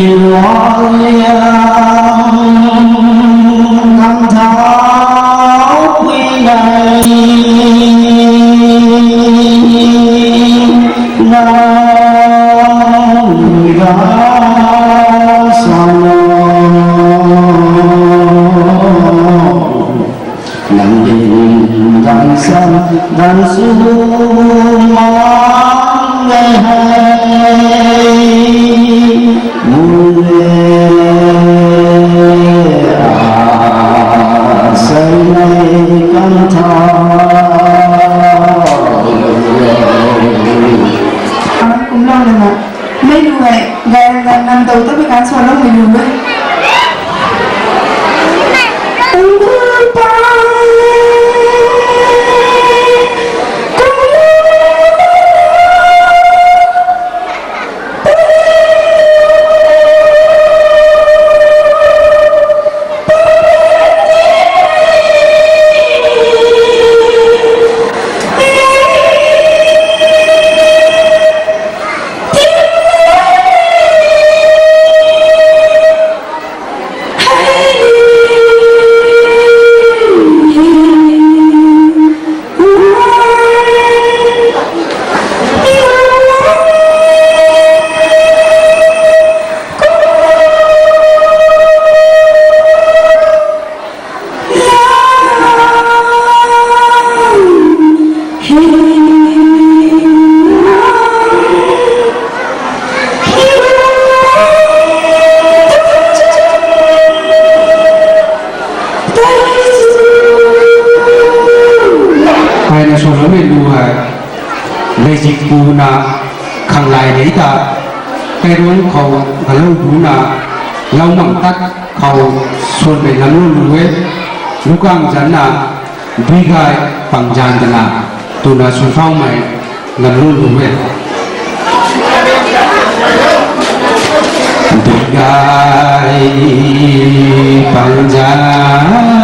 hiền hoa liang năm tháo quy này nam ga son nằm đình đằng sân đằng su mang ngày hay mùi say nay căng thẳng cũng lâu rồi mà mấy đứa này lần đầu tới với cán xuân nó mình đừng đấy khang lại đấy ta cái luôn khâu là lâu bún lâu mỏng tắt khâu xuân về là luôn luôn lúc ăn rắn duy gai bằng jàn tụ xuân phong mày là luôn luôn duy gai bằng jàn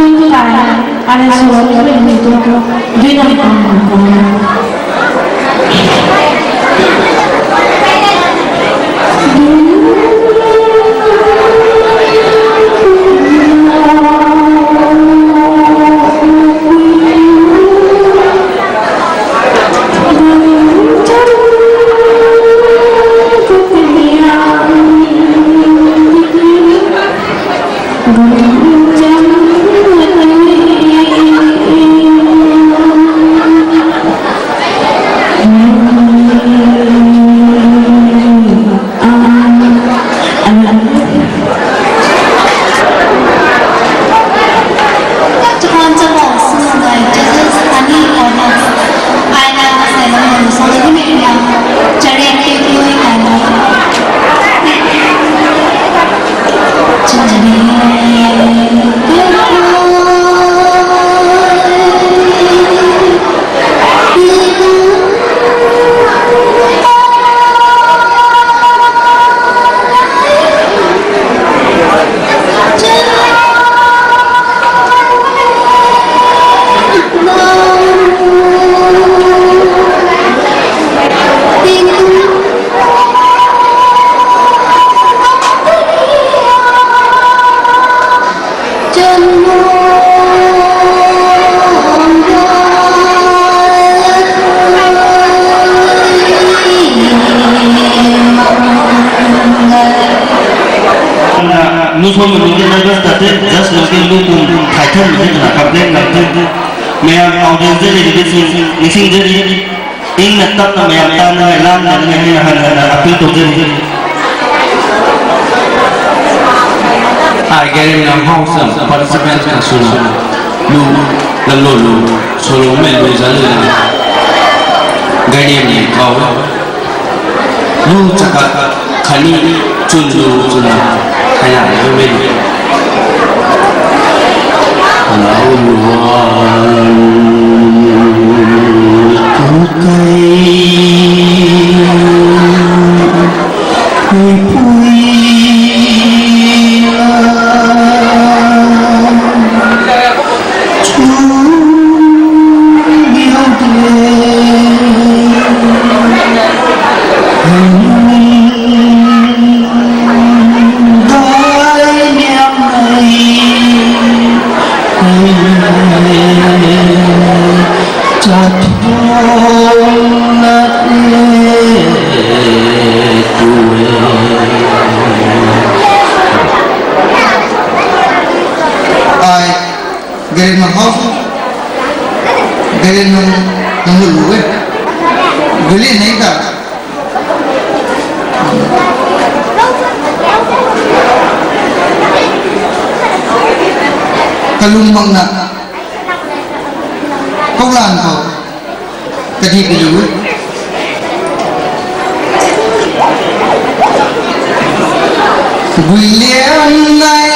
Tuân phải anh số mình mình tôi duy nhất của nu thôn mình cái nơi đó tết rất là cái lưu cùng thải thân mình là cặp lên làm thân mẹ ao đến dưới này cái sinh sinh dưới đi in là tâm là mẹ ta này làm là người là hẳn là áp dụng dưới đi I get in a house and participants can suna lu la lu solo men lu za lu gai niệm ni kau lu chaka khani chun lu chuna khai là lu men lâu cu cây Garin ng house, garin ng lulu eh. Guli na ika. Kalumang na. Kaulan ko. Kadi-kadi eh. William này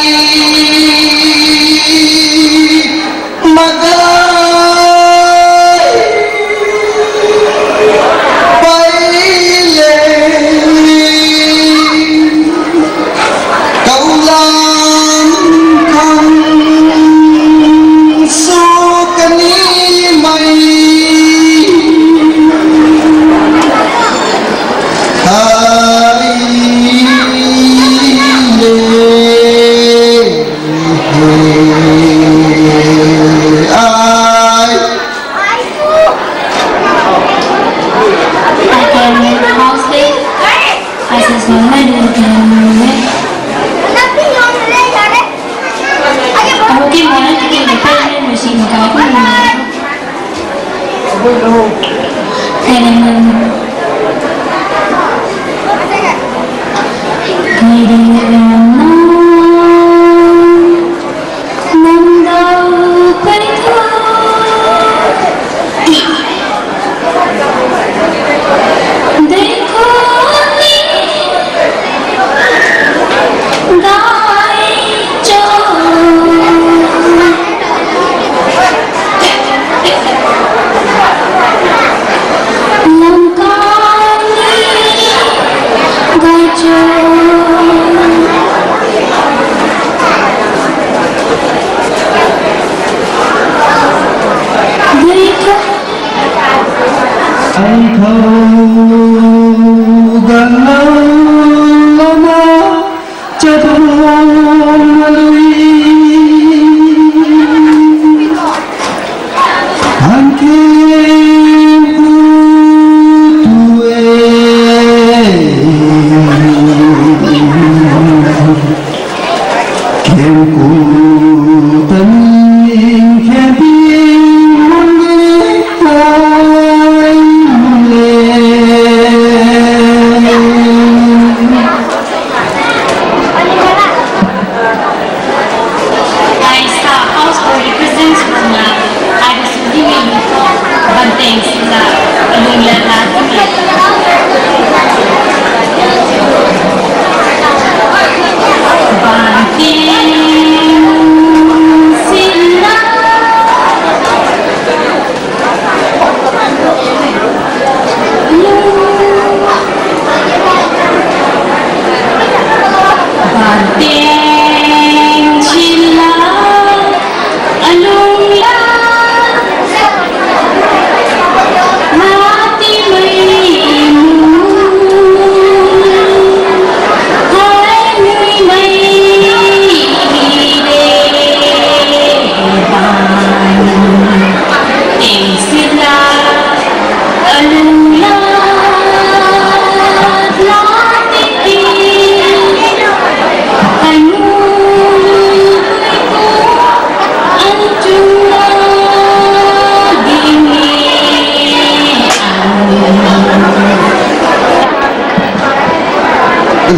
No.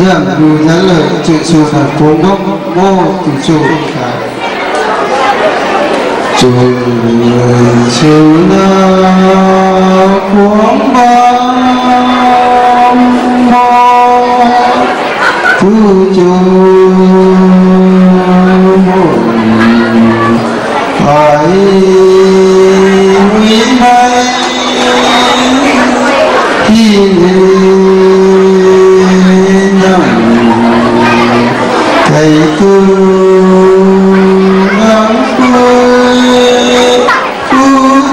Dạ, dù giá lời chuyện chùa là phố gốc mô từ chùa cả chùa chiều na quán băng mô phu chùa phải quý nay khi thầy tu ngắm quê phu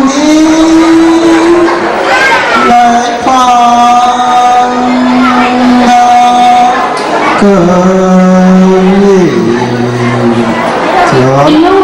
đi lại phan cờ cho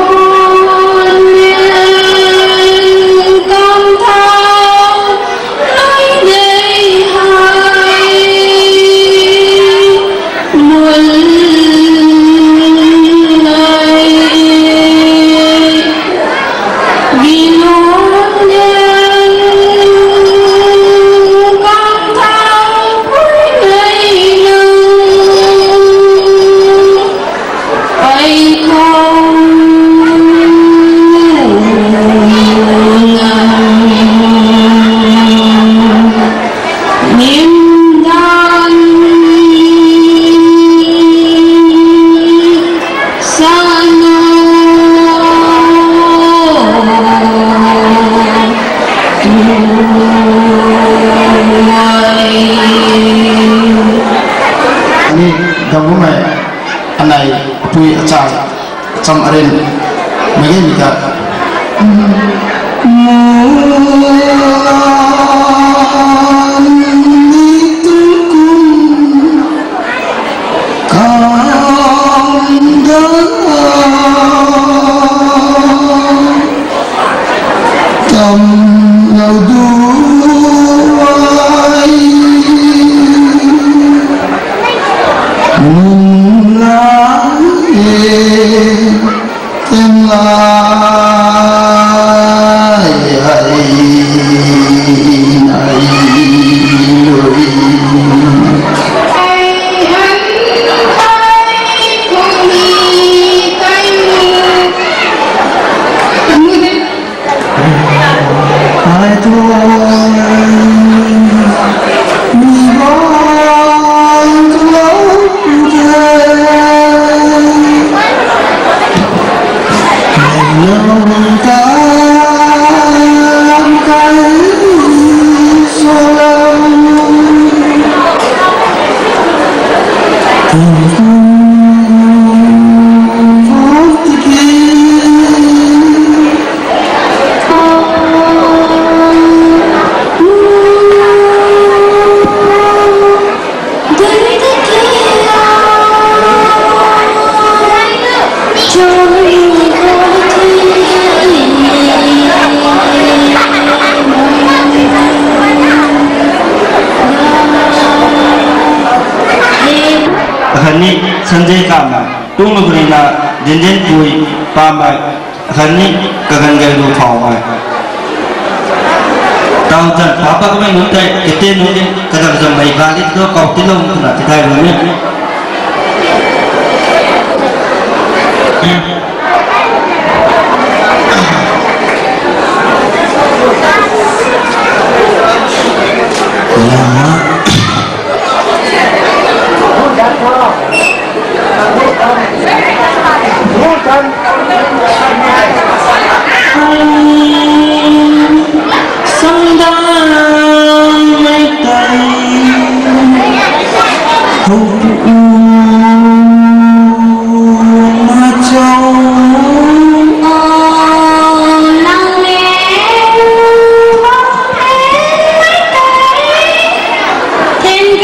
Kamu mai anai pui acar cam aren mege mika Hani Sanjay Kama tung nguri na jinjin kui pa mai hani kagan gai du thau mai tao chân papa ko mai nuntai kete nu kaga jam mai galit do kau tilong na thai ru ni Hãy subscribe cho kênh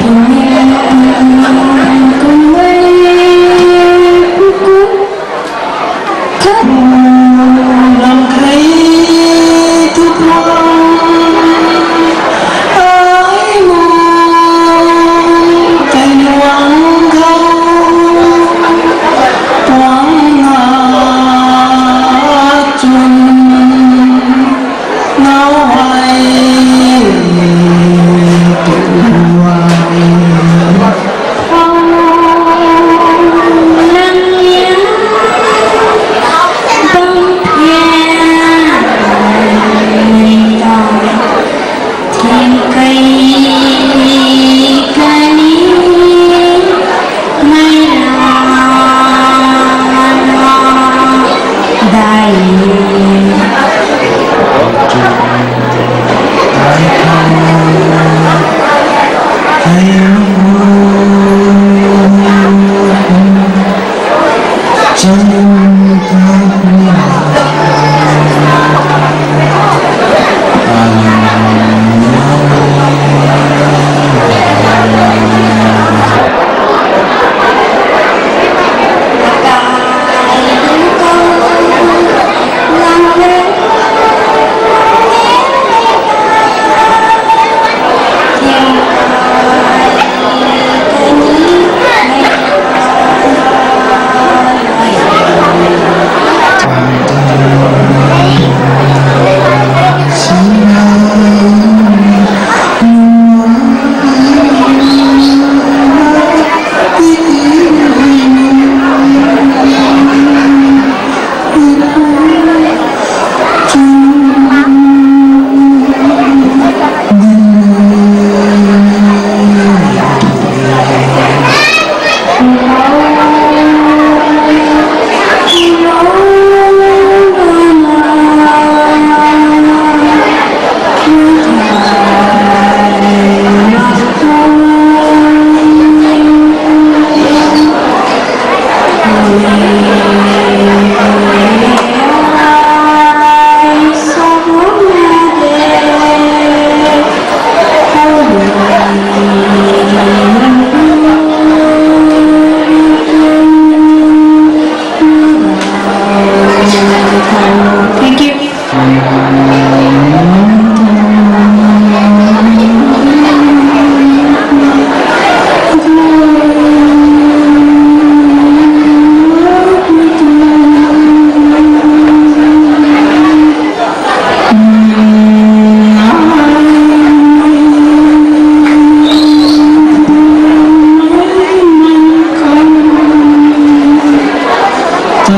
Ghiền Mì Gõ để không bỏ lỡ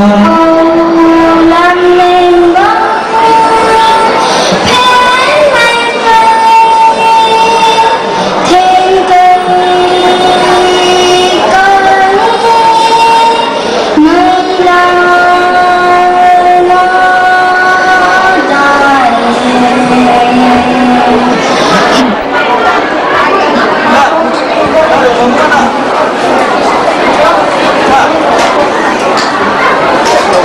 Hãy subscribe cho kênh Ghiền Mì Gõ để không bỏ lỡ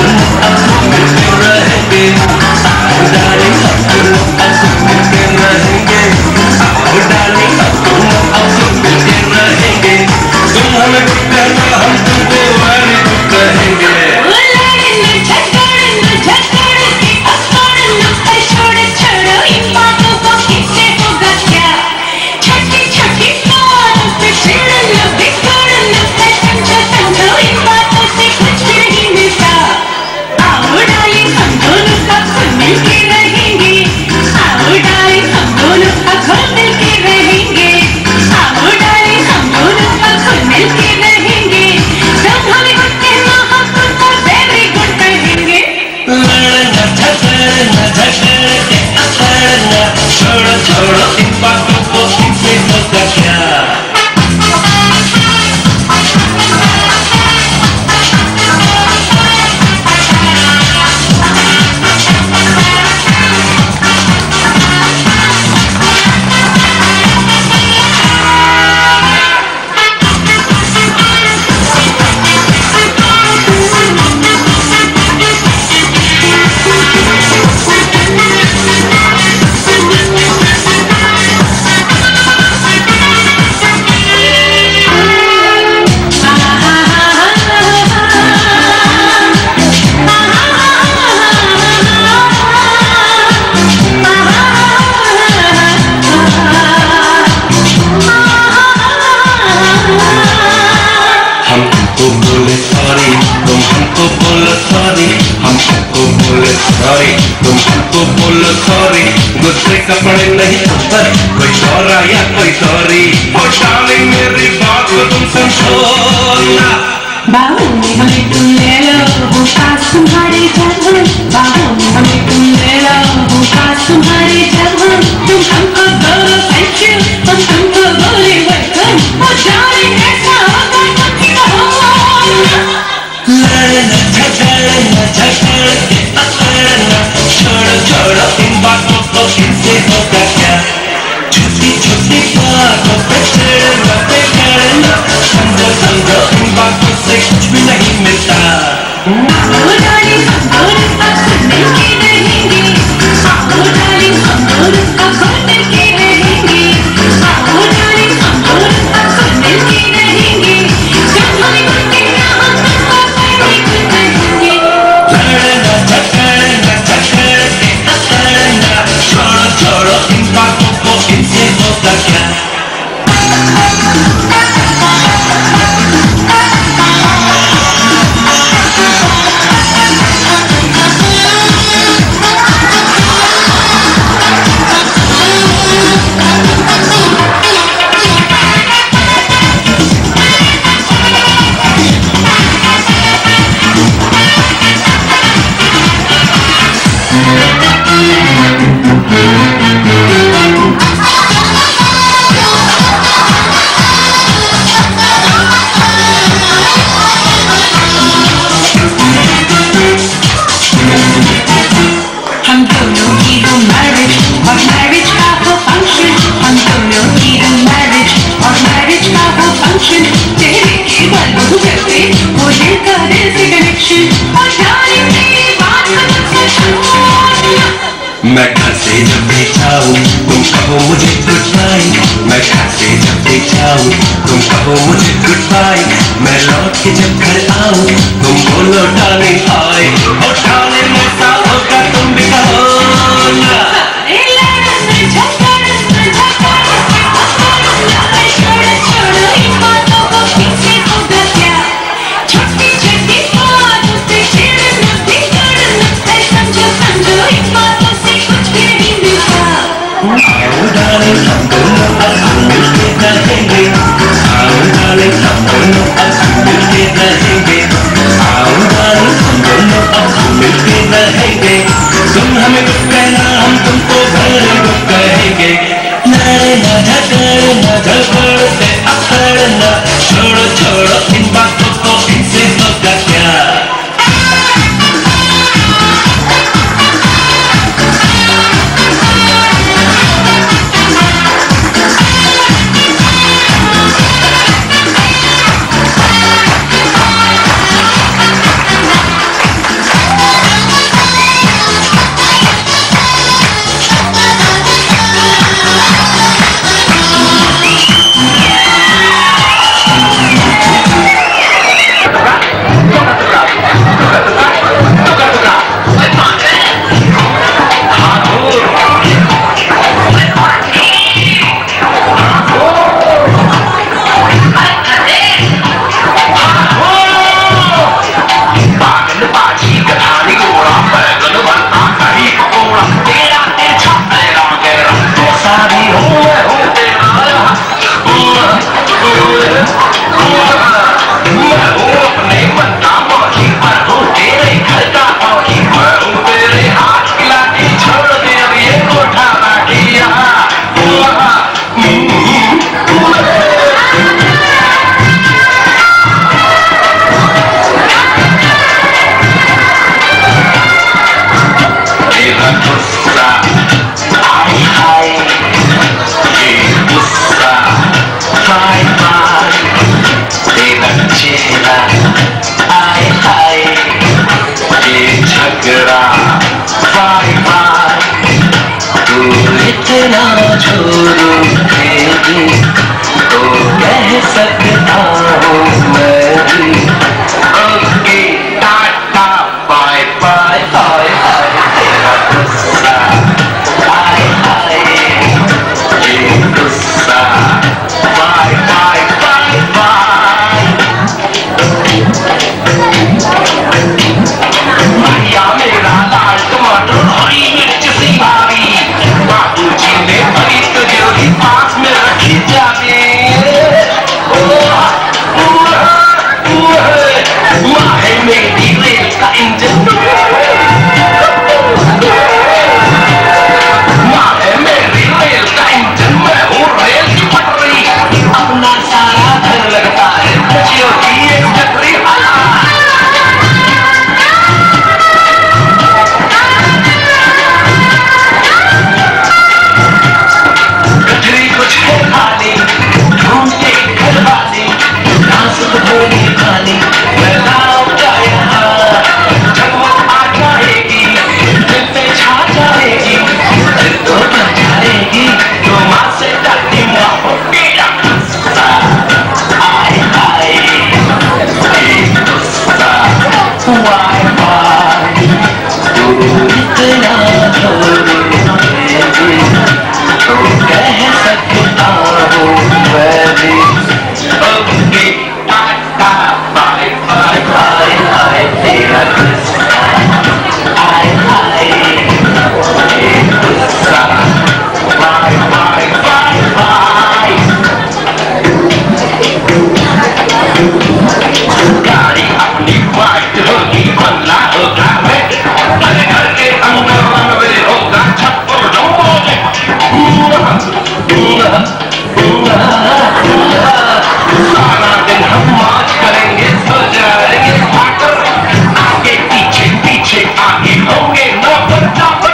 दोनों अब मिलके रहेंगे आओ darling हम दोनों अब मिलके रहेंगे आओ डार्लिंग हम दोनों अब मिलके रहेंगे तुम हमें कुछ कहना हम तुमको वेरी गुड कहेंगे छोड़ो इन बातों को इनसे होगा क्या गुस्से कपड़े नहीं ऊपर कोई दौरा या कोई सॉरी ओ डार्लिंग मेरी बात को तुम समझो ना बाहों में हमें तुम ले लो वो पास तुम्हारे जब हम बाहों में हमें तुम ले लो वो पास तुम्हारे जब हम तुम हमको बोलो थैंक यू हम तुमको बोले वेलकम ओ डार्लिंग ऐसा होगा तो ठीक होगा लड़ना झगड़ना अकड़ना छोड़ो छोड़ो इन बातों को इनसे होगा क्या छोटी छोटी बातों पे चिढ़ना बिगड़ना समझो समझो इन बातों से कुछ भी नहीं मिलता आओ डार्लिंग हम दोनों अब मिलके रहेंगे आओ डार्लिंग हम दोनों अब मिलके रहेंगे आओ डार्लिंग हम दोनों अब मिलके रहेंगे जब हमें कुछ कहना हम तुमको वेरी गुड कहेंगे लड़ना झगड़ना अकड़ना छोड़ो छोड़ो इन बातों को इनसे होगा क्या मैं घर से जब भी जाऊं तुम कहो मुझे गुड बाय मैं घर से जब भी जाऊं तुम कहो मुझे गुड बाय मैं लौट के जब घर आऊं तुम बोलो डार्लिंग हाय ओ डार्लिंग ऐसा होगा तुम भी कहो ना आओ डार्लिंग हम दोनों अब मिलके रहेंगे आओ डार्लिंग हम दोनों अब मिलके रहेंगे आओ डार्लिंग हम दोनों अब मिलके रहेंगे तुम हमें कुछ कहना हम तुमको वेरी गुड कहेंगे लड़ना झगड़ना अकड़ना छोड़ो छोड़ो इन बातों को इनसे होगा क्या इतना छोड़ूंगी तो कह सकता हूँ मैं भी okay Tata bye bye hi hi तेरा गुस्सा हाय हाय ये गुस्सा बाय बाय बाय बाय भैया मेरा लाल टमाटर हरी मिर्च सी भारी बाबूजी ने हरी कजौरी पास में रखी जाती माँ है मेरी रेल का इंजन माँ है मेरी रेल का इंजन मैं हूँ रेल की पटरी अपना सारा घर लगता है खुशियों की एक छतरी कचरी कुछ है खाली ढूंढते घर वाली डांस तो भोली खाली मैं लाऊं जाए जगमग आ जाएगी दिल पे छा जाएगी दिल तो बन जाएगी तो माँ से डरती माँ हो तेरा गुस्सा आए आए ये गुस्सा वाय वाय तू इतना छोड़ूंगी तो कह सकता हूँ मैं भी okay Tata bye bye bye bye तेरा गुस्सा हाय हाय ये गुस्सा बाय बाय बाय बाय गाड़ी अपनी वाइट होगी बंगला होगा मैं अरे घर के अंदर रनवे होगा छत पर जमोगे सारा दिन हम मौज करेंगे सो जाएंगे फाटर आगे पीछे पीछे आगे होंगे नौकर चाकर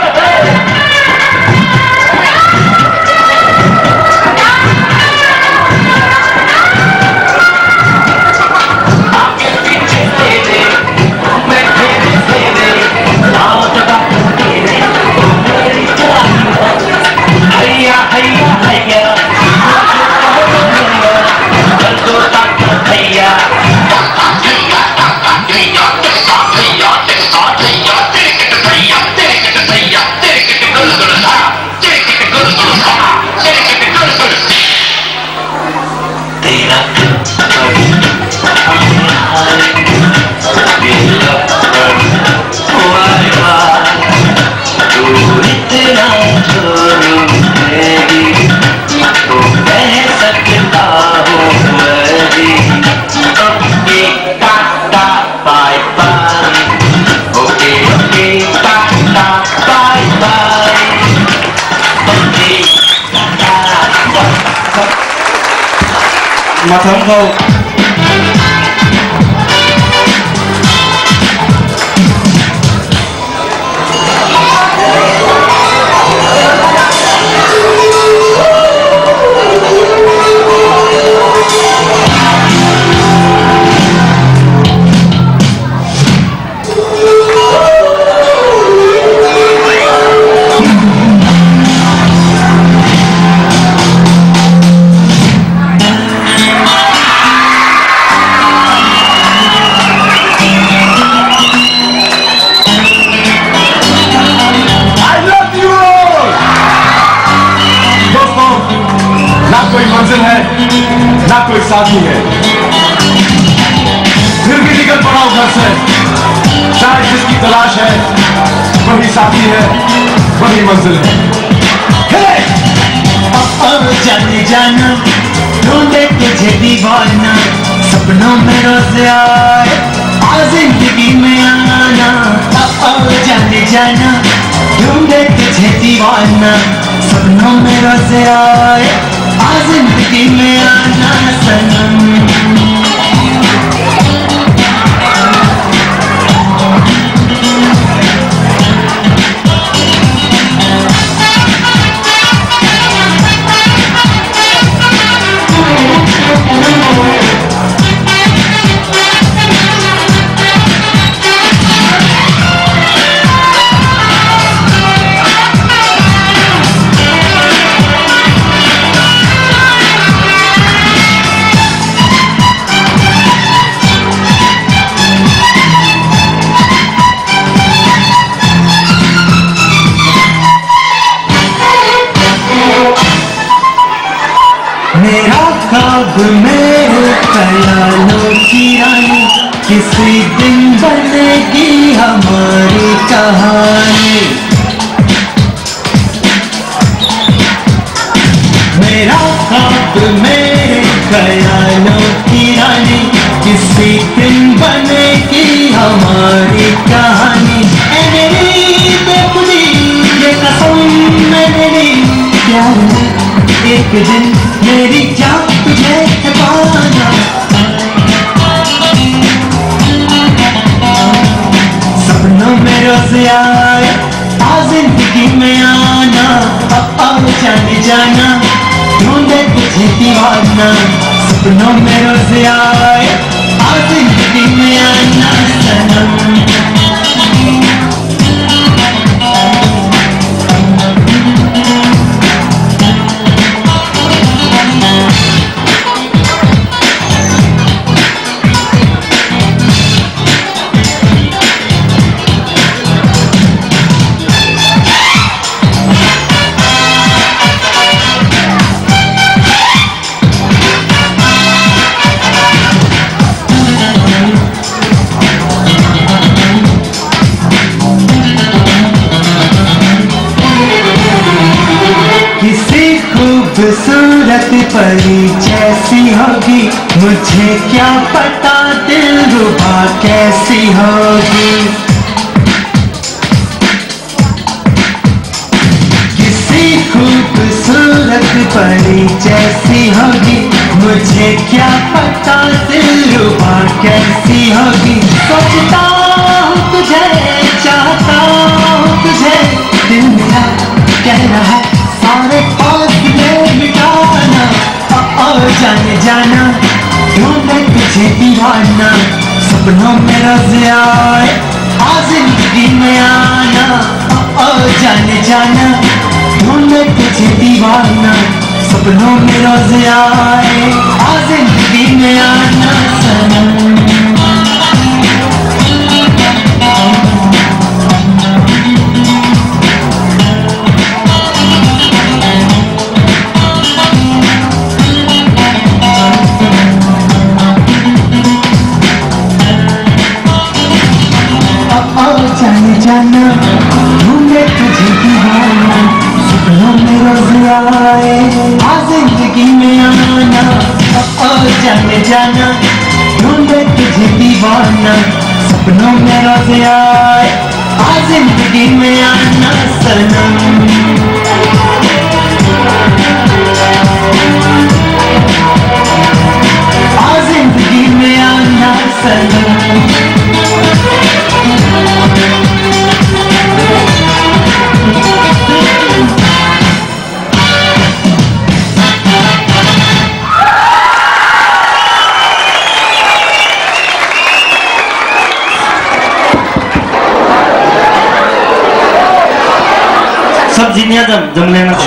आगे पीछे तेरे मैं तेरे आओ जगह तेरे तो मेरी चलाई हैया हैया हैया चल दो ताकत हैया तेरा तू इतना छोड़ूंगी तो कह सकता हूँ मैं भी okay Tata bye bye okay okay Tata bye bye okay टाटा माथाम को ना कोई साथी है फिर भी निकल पड़ा हूं घर से शायद जिसकी तलाश है वही साथी है वही मंजिल है जाने जाना ढूंढे तुझे दीवाना सपनों में रोज आए आ जिंदगी में आना जाने जाना ढूंढे तुझे दीवाना सपनों में रोज आए आ जिंदगी में आना सनम मेरा ख्वाब मेरे ख्यालों की रानी, किसी दिन बनेगी हमारी कहानी। मेरा ख्वाब मेरे ख्यालों की रानी, किसी दिन बनेगी हमारी कहानी। ऐ मेरी बेखुदी ये कसम मैंने ली, प्यार में एक दिन मेरी जान तुझे है पाना। सपनों में रोज आए आ जिंदगी में आना, अब जाने जाना ढूंढे तुझे दीवाना। सपनों में रोज आए आ जिंदगी में आना सनम। खूबसूरत परी जैसी होगी, मुझे क्या पता दिलरुबा कैसी होगी। किसी खूबसूरत परी जैसी होगी, मुझे क्या पता दिलरुबा कैसी होगी। सोचता हूँ तुझे, चाहता हूँ तुझे, दिल मेरा कह रहा है सारे फासले मिटाना। जाने जाना ढूंढे तुझे दीवाना। सपनों में रोज आए आ जिंदगी में आना। जाने जाना ढूंढे तुझे दीवाना। सपनों में रोज आए आ जिंदगी में आना सनम। जाने जाना ढूंढे तुझे दीवाना। सपनों में रोज आए आ जिंदगी में आना। जाने जाना ढूंढे तुझे दीवाना। सपनों में रोज आए आ जिंदगी में आना सनम। आ जिंदगी में आना सनम। सब जीनिया जम लेना।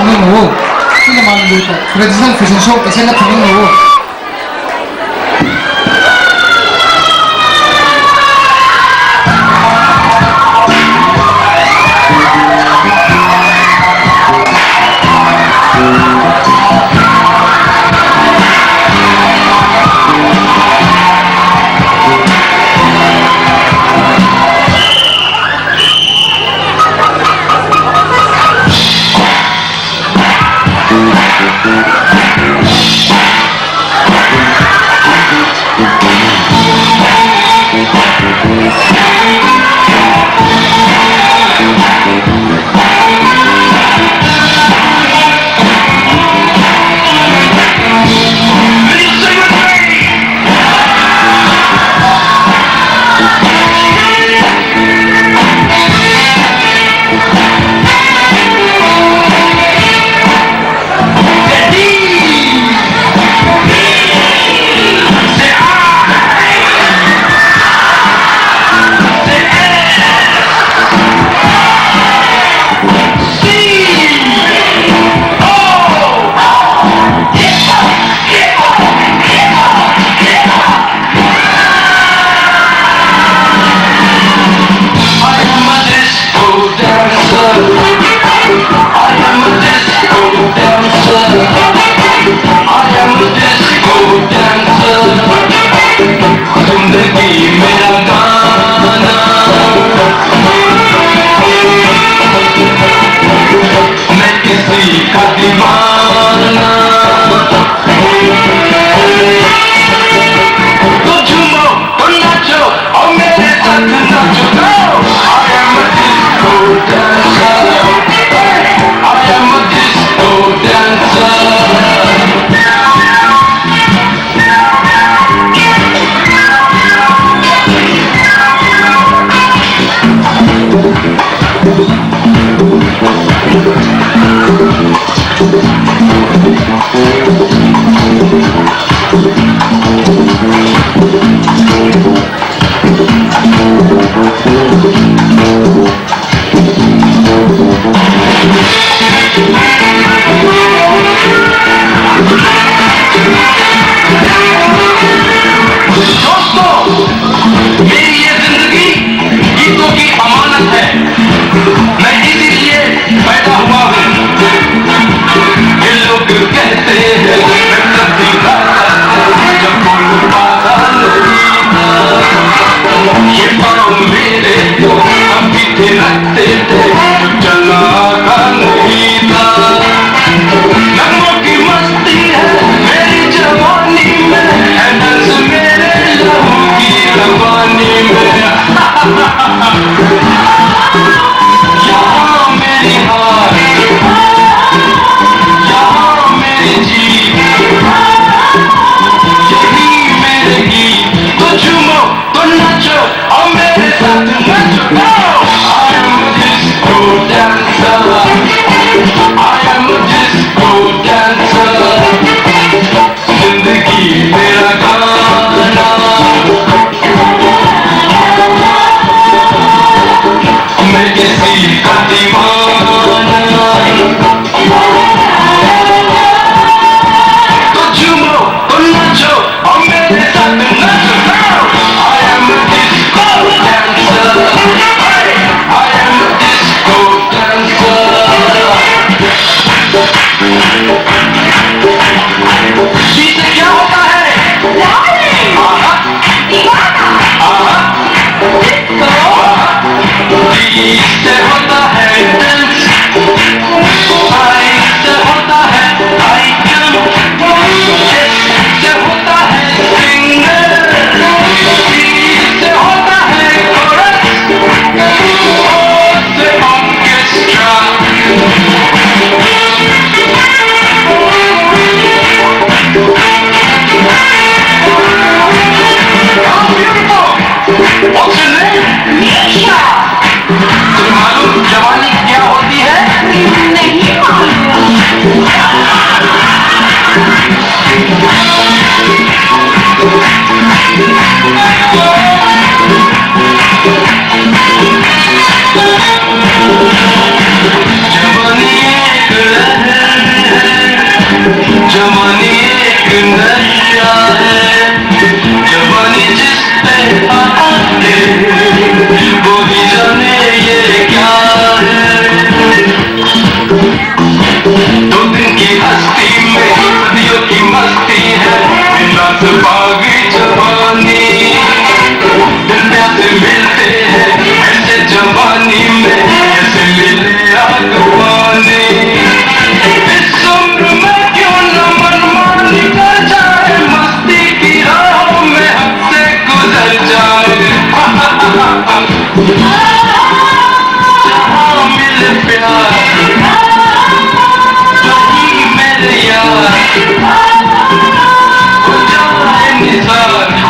थमें हो किन मान लो ट्रेडिशनल फैशन शो कैसे ना थमें हो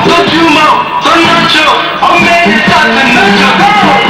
तो झूमो तो नाचो और मेरे साथ नाचो